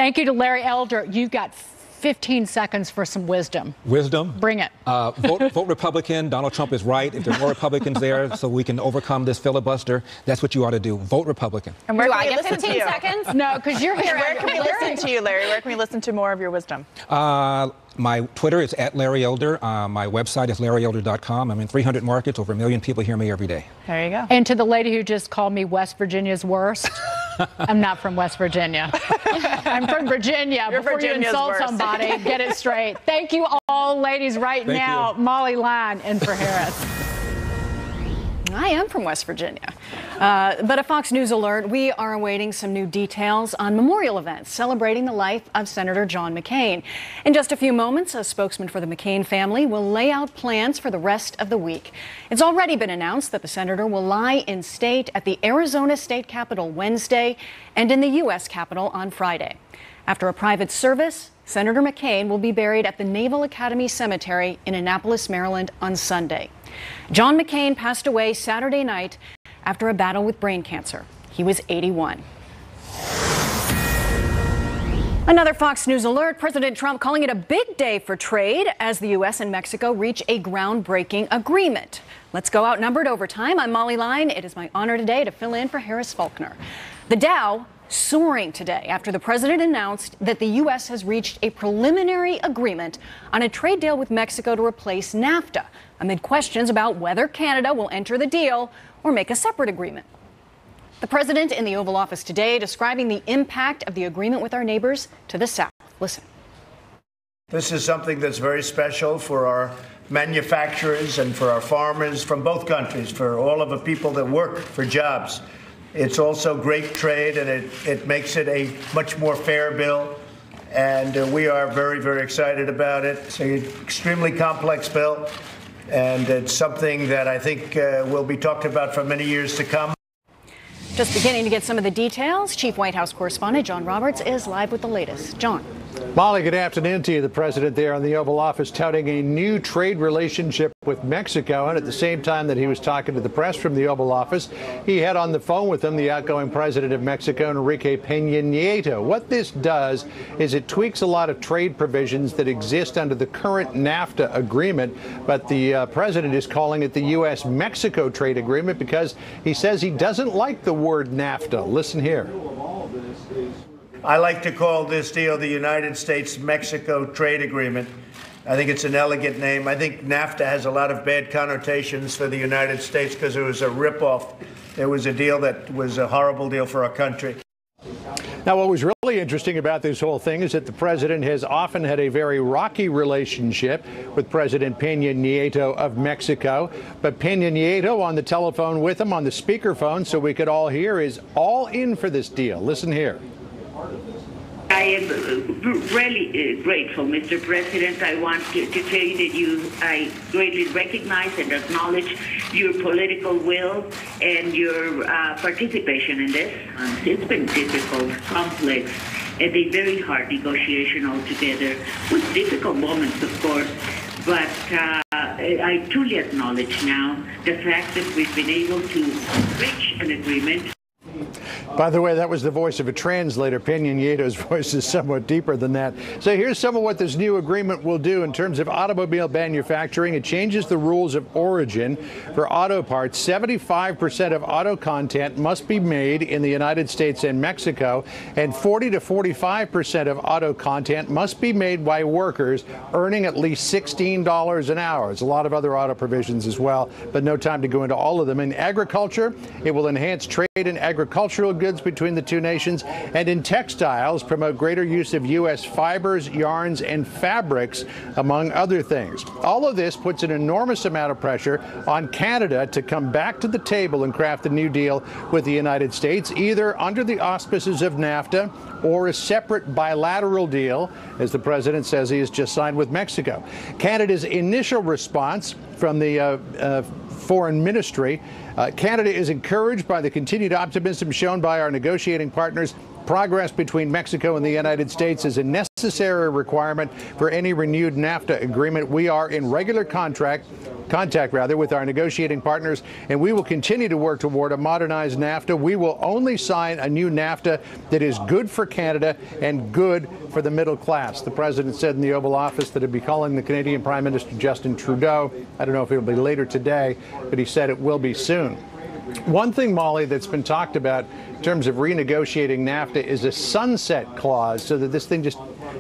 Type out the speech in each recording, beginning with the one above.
Thank you to Larry Elder. You've got 15 seconds for some wisdom. Wisdom? Bring it. Vote Republican. Donald Trump is right. If there are more Republicans there so we can overcome this filibuster, that's what you ought to do. Vote Republican. And where Do can I we get listen to 15 you? seconds? No, because you're here. Where can we listen to you, Larry? Where can we listen to more of your wisdom? My Twitter is @LarryElder. My website is LarryElder.com. I'm in 300 markets. Over 1 million people hear me every day. There you go. And to the lady who just called me West Virginia's worst, I'm not from West Virginia. I'm from Virginia. You're Before Virginia's you insult worst. somebody, get it straight. Thank you all, ladies, right Thank now. you. Molly Line in for Harris. I am from West Virginia. But a Fox News alert, we are awaiting some new details on memorial events celebrating the life of Senator John McCain. In just a few moments, a spokesman for the McCain family will lay out plans for the rest of the week. It's already been announced that the senator will lie in state at the Arizona State Capitol Wednesday and in the U.S. Capitol on Friday. After a private service, Senator McCain will be buried at the Naval Academy Cemetery in Annapolis, Maryland on Sunday. John McCain passed away Saturday night after a battle with brain cancer. He was 81. Another Fox News alert, President Trump calling it a big day for trade as the U.S. and Mexico reach a groundbreaking agreement. Let's go outnumbered over time. I'm Molly Line. It is my honor today to fill in for Harris Faulkner. The Dow soaring today after the president announced that the U.S. has reached a preliminary agreement on a trade deal with Mexico to replace NAFTA, amid questions about whether Canada will enter the deal or make a separate agreement. The president in the Oval Office today describing the impact of the agreement with our neighbors to the south. Listen. This is something that's very special for our manufacturers and for our farmers from both countries, for all of the people that work for jobs. It's also great trade, and it makes it a much more fair bill. And we are very, very excited about it. It's an extremely complex bill, and it's something that I think will be talked about for many years to come. Just beginning to get some of the details, Chief White House correspondent John Roberts is live with the latest. John. Molly, good afternoon to you. The president there in the Oval Office touting a new trade relationship with Mexico. And at the same time that he was talking to the press from the Oval Office, he had on the phone with him the outgoing president of Mexico, Enrique Peña Nieto. What this does is it tweaks a lot of trade provisions that exist under the current NAFTA agreement. But the president is calling it the U.S.-Mexico trade agreement because he says he doesn't like the word NAFTA. Listen here. I like to call this deal the United States-Mexico Trade Agreement. I think it's an elegant name. I think NAFTA has a lot of bad connotations for the United States because it was a ripoff. It was a deal that was a horrible deal for our country. Now, what was really interesting about this whole thing is that the president has often had a very rocky relationship with President Peña Nieto of Mexico. But Peña Nieto on the telephone with him on the speakerphone so we could all hear is all in for this deal. Listen here. I am really grateful, Mr. President. I want to tell you that I greatly recognize and acknowledge your political will and your participation in this. It's been difficult, complex, and a very hard negotiation altogether, with difficult moments, of course. But I truly acknowledge now the fact that we've been able to reach an agreement. By the way, that was the voice of a translator. Peña Nieto's voice is somewhat deeper than that. So here's some of what this new agreement will do in terms of automobile manufacturing. It changes the rules of origin for auto parts. 75% of auto content must be made in the United States and Mexico, and 40 to 45% of auto content must be made by workers earning at least $16 an hour. There's a lot of other auto provisions as well, but no time to go into all of them. In agriculture, it will enhance trade in agricultural goods between the two nations, and in textiles promote greater use of U.S. fibers, yarns, and fabrics, among other things. All of this puts an enormous amount of pressure on Canada to come back to the table and craft a new deal with the United States, either under the auspices of NAFTA or a separate bilateral deal, as the president says he has just signed with Mexico. Canada's initial response from the Foreign Ministry, Canada is encouraged by the continued optimism shown by our negotiating partners. Progress between Mexico and the United States is a necessary necessary requirement for any renewed NAFTA agreement. We are in regular contact with our negotiating partners, and we will continue to work toward a modernized NAFTA. We will only sign a new NAFTA that is good for Canada and good for the middle class. The president said in the Oval Office that he'd be calling the Canadian Prime Minister Justin Trudeau. I don't know if it'll be later today, but he said it will be soon. One thing, Molly, that's been talked about in terms of renegotiating NAFTA is a sunset clause so that this thing just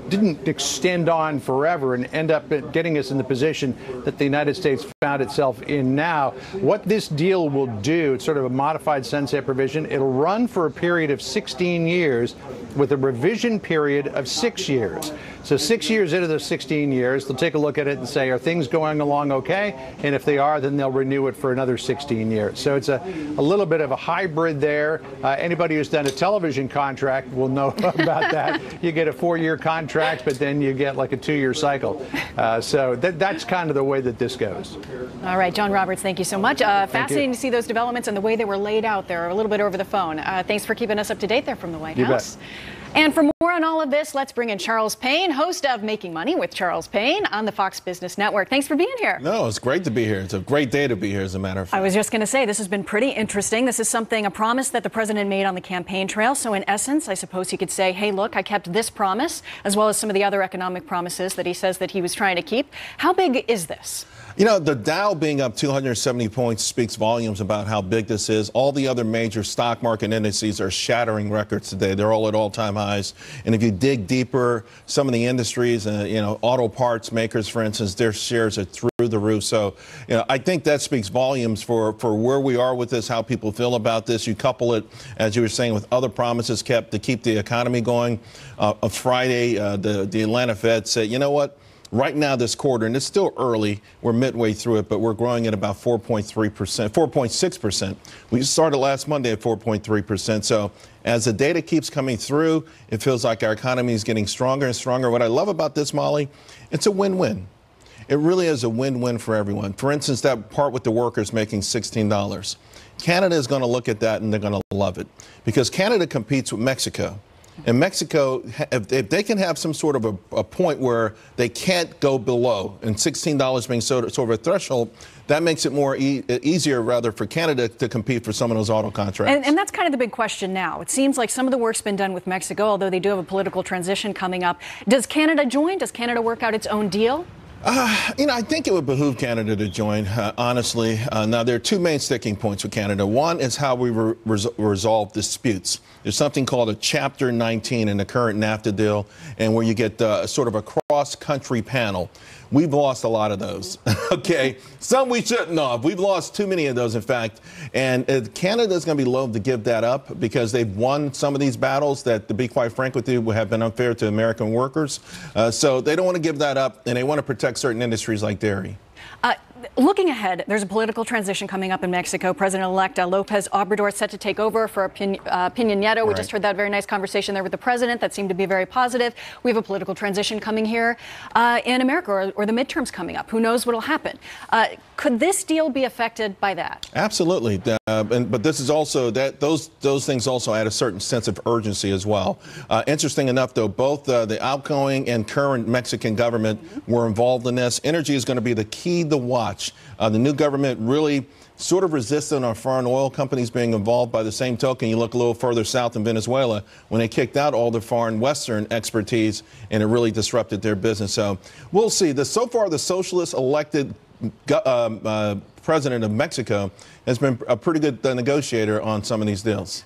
didn't extend on forever and end up getting us in the position that the United States found itself in now. What this deal will do, it's sort of a modified sunset provision. It'll run for a period of 16 years with a revision period of 6 years. So 6 years into those 16 years, they'll take a look at it and say, are things going along okay? And if they are, then they'll renew it for another 16 years. So it's a little bit of a hybrid there. Anybody who's done a television contract will know about that. You get a 4-year contract, but then you get like a 2-year cycle. So that's kind of the way that this goes. All right, John Roberts, thank you so much. Fascinating to see those developments and the way they were laid out there a little bit over the phone. Thanks for keeping us up to date there from the White House. Bet. And for more on all of this, let's bring in Charles Payne, host of Making Money with Charles Payne on the Fox Business Network. Thanks for being here. No, it's great to be here. It's a great day to be here, as a matter of fact. I was just going to say, this has been pretty interesting. This is a promise that the president made on the campaign trail. So in essence, I suppose he could say, hey, look, I kept this promise, as well as some of the other economic promises that he says that he was trying to keep. How big is this? You know, the Dow being up 270 points speaks volumes about how big this is. All the other major stock market indices are shattering records today. They're all at all-time highs. And if you dig deeper, some of the industries, auto parts makers, for instance, their shares are through the roof. So, I think that speaks volumes for where we are with this, how people feel about this. You couple it, as you were saying, with other promises kept to keep the economy going. On Friday, the Atlanta Fed said, you know what? Right now, this quarter, and it's still early, we're midway through it, but we're growing at about 4.3%, 4.6%. We started last Monday at 4.3%. So as the data keeps coming through, it feels like our economy is getting stronger and stronger. What I love about this, Molly, it's a win-win. It really is a win-win for everyone. For instance, that part with the workers making $16. Canada is going to look at that and they're going to love it because Canada competes with Mexico. And Mexico, if they can have some sort of a point where they can't go below, and $16 being sort of a threshold, that makes it more easier, rather, for Canada to compete for some of those auto contracts. And that's kind of the big question now. It seems like some of the work's been done with Mexico, although they do have a political transition coming up. Does Canada join? Does Canada work out its own deal? I think it would behoove Canada to join, honestly. Now, there are two main sticking points with Canada. One is how we resolve disputes. There's something called a Chapter 19 in the current NAFTA deal, and where you get sort of a cross-country panel. We've lost a lot of those, okay? Some we shouldn't have. We've lost too many of those, in fact. And Canada's going to be loath to give that up because they've won some of these battles that, to be quite frank with you, have been unfair to American workers. So they don't want to give that up, and they want to protect certain industries like dairy. Looking ahead, there's a political transition coming up in Mexico. President-elect Lopez Obrador set to take over for Peña Nieto. Right. We just heard that very nice conversation there with the president. That seemed to be very positive. We have a political transition coming here in America, or the midterms coming up. Who knows what will happen? Could this deal be affected by that? Absolutely. But this is also that those things also add a certain sense of urgency as well. Interesting enough, though, both the outgoing and current Mexican government were involved in this. Energy is going to be the key to watch. The new government really sort of resistant on foreign oil companies being involved. By the same token, you look a little further south in Venezuela when they kicked out all the foreign Western expertise, and it really disrupted their business. So we'll see. So far, the socialist elected president of Mexico has been a pretty good negotiator on some of these deals.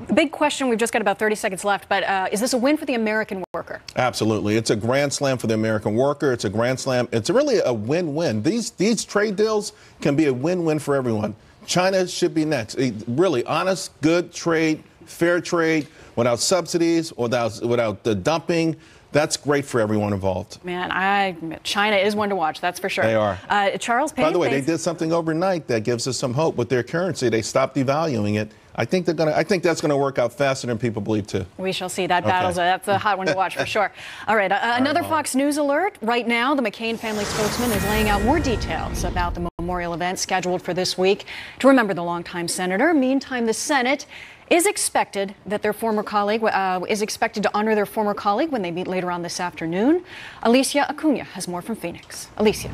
The big question, we've just got about 30 seconds left, but is this a win for the American worker? Absolutely. It's a grand slam for the American worker. It's a grand slam. It's really a win-win. These trade deals can be a win-win for everyone. China should be next. Really honest, good trade, fair trade, without subsidies, without the dumping. That's great for everyone involved. Man, China is one to watch, that's for sure. They are. Charles Payne. By the way, they did something overnight that gives us some hope with their currency. They stopped devaluing it. I think that's going to work out faster than people believe, too. We shall see. That's a hot one to watch for sure. All right, another Fox News alert. Right now, the McCain family spokesman is laying out more details about the memorial event scheduled for this week to remember the longtime senator. Meantime, the Senate is expected that their former colleague is expected to honor their former colleague when they meet later on this afternoon. Alicia Acuna has more from Phoenix. Alicia.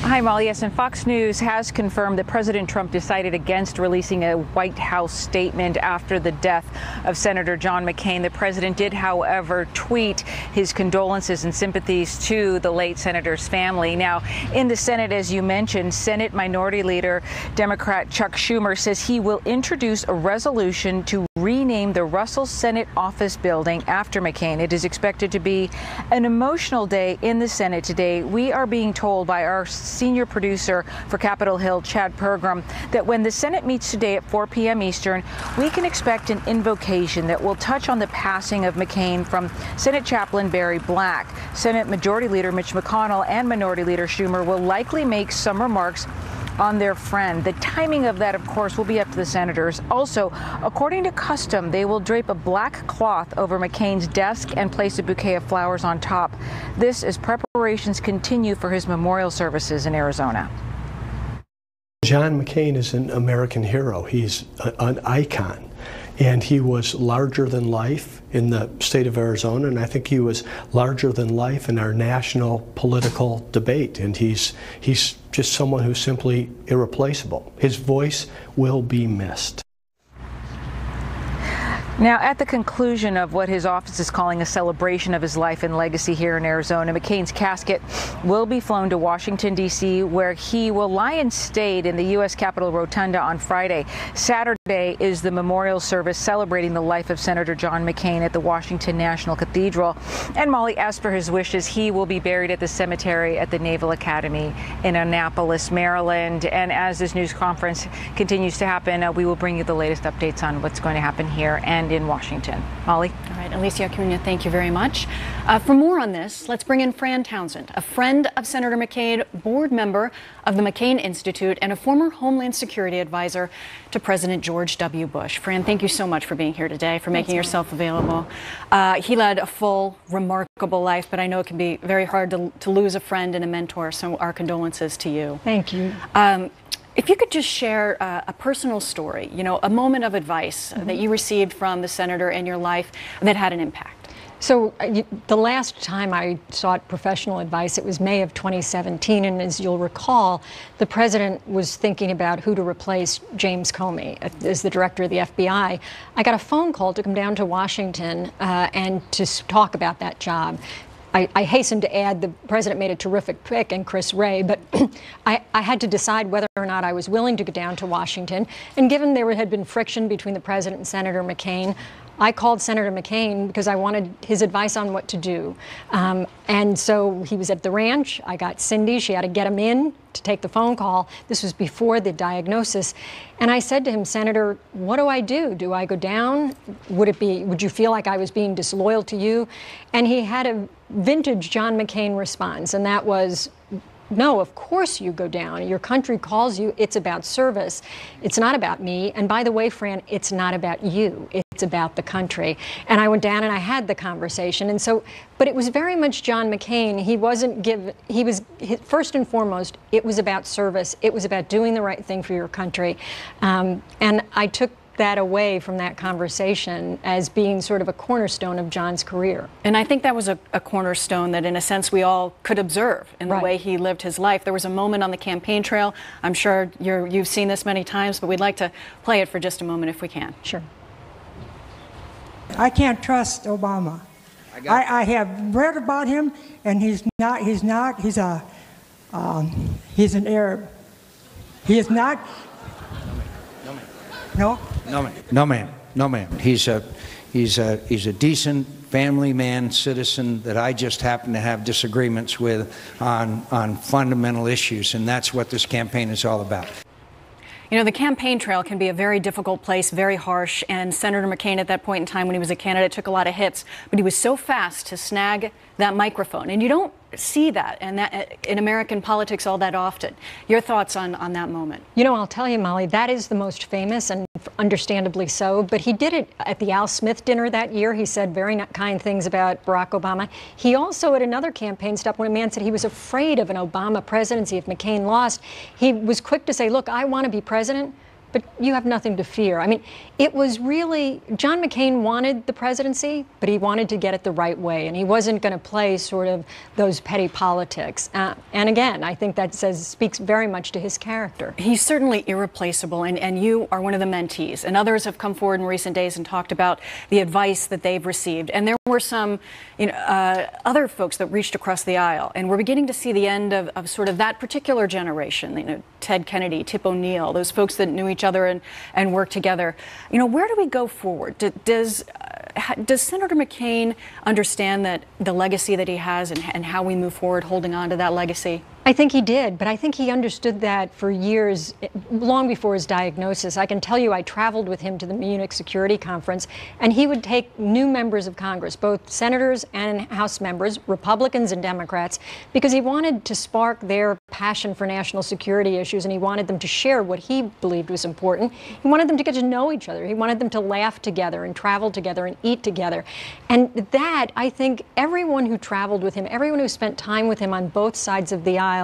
Hi, Molly. Yes, and Fox News has confirmed that President Trump decided against releasing a White House statement after the death of Senator John McCain. The president did, however, tweet his condolences and sympathies to the late senator's family. Now, in the Senate, as you mentioned, Senate Minority Leader Democrat Chuck Schumer says he will introduce a resolution to rename the Russell Senate Office Building after McCain. It is expected to be an emotional day in the Senate today. We are being told by our senior producer for Capitol Hill, Chad Pergram, that when the Senate meets today at 4 p.m. Eastern, we can expect an invocation that will touch on the passing of McCain from Senate Chaplain Barry Black. Senate Majority Leader Mitch McConnell and Minority Leader Schumer will likely make some remarks on their friend. The timing of that, of course, will be up to the senators. Also, according to custom, they will drape a black cloth over McCain's desk and place a bouquet of flowers on top. This as preparations continue for his memorial services in Arizona. John McCain is an American hero. He's an icon. And he was larger than life in the state of Arizona, and I think he was larger than life in our national political debate. And he's just someone who's simply irreplaceable. His voice will be missed. Now, at the conclusion of what his office is calling a celebration of his life and legacy here in Arizona, McCain's casket will be flown to Washington, D.C., where he will lie in state in the U.S. Capitol Rotunda on Friday. Saturday is the memorial service celebrating the life of Senator John McCain at the Washington National Cathedral. And Molly, as per his wishes, he will be buried at the cemetery at the Naval Academy in Annapolis, Maryland. And as this news conference continues to happen, we will bring you the latest updates on what's going to happen here and in Washington. Molly? All right, Alicia Acuna, thank you very much. For more on this, let's bring in Fran Townsend, a friend of Senator McCain, board member of the McCain Institute, and a former Homeland Security advisor to President George W. Bush. Fran, thank you so much for being here today, for making yourself available. He led a full, remarkable life, but I know it can be very hard to lose a friend and a mentor, so our condolences to you. Thank you. If you could just share a personal story, you know, a moment of advice that you received from the senator in your life that had an impact. So the last time I sought professional advice, it was May of 2017, and as you'll recall, the president was thinking about who to replace James Comey as the director of the FBI. I got a phone call to come down to Washington and to talk about that job. I hasten to add the president made a terrific pick in Chris Wray, but I had to decide whether or not I was willing to go down to Washington. And given there had been friction between the president and Senator McCain, I called Senator McCain because I wanted his advice on what to do. And so he was at the ranch. I got Cindy. She had to get him in to take the phone call. This was before the diagnosis. And I said to him, Senator, what do I do? Do I go down? Would you feel like I was being disloyal to you? And he had a vintage John McCain response, and that was, no, of course you go down. Your country calls you. It's about service. It's not about me. And by the way, Fran, it's not about you. It's about the country. And I went down and I had the conversation. And so, but it was very much John McCain. He was first and foremost, it was about service. It was about doing the right thing for your country. And I took that away from that conversation as being sort of a cornerstone of John's career. And I think that was a cornerstone that, in a sense, we all could observe in the way he lived his life. There was a moment on the campaign trail. I'm sure you've seen this many times, but we'd like to play it for just a moment if we can. Sure. I can't trust Obama. I have read about him, and he's an Arab. He is not. No? No, ma'am. He's a decent family man, citizen that I just happen to have disagreements with on fundamental issues, and that's what this campaign is all about. You know, the campaign trail can be a very difficult place, very harsh, and Senator McCain at that point in time when he was a candidate took a lot of hits, but he was so fast to snag that microphone, and you don't see that in American politics all that often. Your thoughts on that moment? You know, I'll tell you, Molly, that is the most famous, and understandably so, but he did it at the Al Smith dinner that year. He said very kind things about Barack Obama. He also, at another campaign stop, when a man said he was afraid of an Obama presidency if McCain lost, he was quick to say, look, I want to be president, but you have nothing to fear. I mean, it was really, John McCain wanted the presidency, but he wanted to get it the right way, and he wasn't going to play sort of those petty politics. And again, I think that speaks very much to his character. He's certainly irreplaceable, and you are one of the mentees, and others have come forward in recent days and talked about the advice that they've received. And there were some other folks that reached across the aisle, and we're beginning to see the end of sort of that particular generation, Ted Kennedy, Tip O'Neill, those folks that knew each other and worked together. Where do we go forward? Does Senator McCain understand that the legacy that he has and how we move forward holding on to that legacy? I think he did, but I think he understood that for years, long before his diagnosis. I can tell you I traveled with him to the Munich Security Conference, and he would take new members of Congress, both senators and House members, Republicans and Democrats, because he wanted to spark their passion for national security issues, and he wanted them to share what he believed was important. He wanted them to get to know each other. He wanted them to laugh together and travel together and eat together. And that, I think, everyone who traveled with him, everyone who spent time with him on both sides of the aisle,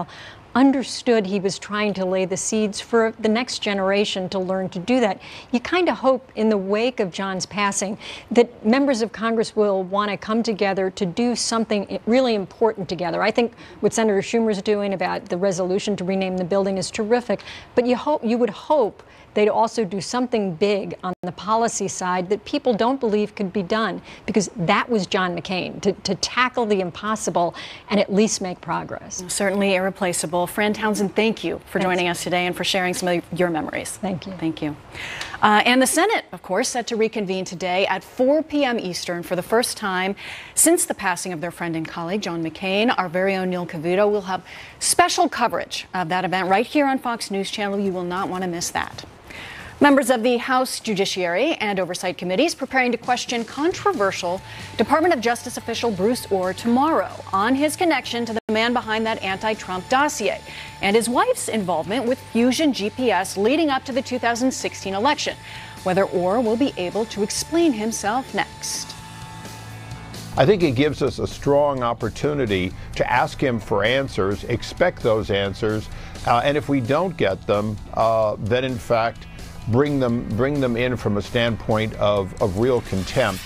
understood he was trying to lay the seeds for the next generation to learn to do that. You kind of hope in the wake of John's passing that members of Congress will want to come together to do something really important together. I think what Senator Schumer's doing about the resolution to rename the building is terrific, but you would hope they'd also do something big on the policy side that people don't believe could be done, because that was John McCain, to tackle the impossible and at least make progress. Certainly irreplaceable. Fran Townsend, thank you for joining us today and for sharing some of your memories. Thank you. Thank you. And the Senate, of course, set to reconvene today at 4 p.m. Eastern for the first time since the passing of their friend and colleague, John McCain. Our very own Neil Cavuto will have special coverage of that event right here on Fox News Channel. You will not want to miss that. Members of the House Judiciary and Oversight Committees preparing to question controversial Department of Justice official Bruce Ohr tomorrow on his connection to the man behind that anti-Trump dossier and his wife's involvement with Fusion GPS leading up to the 2016 election. Whether Ohr will be able to explain himself next. I think it gives us a strong opportunity to ask him for answers, expect those answers, and if we don't get them, then in fact, bring them in from a standpoint of real contempt.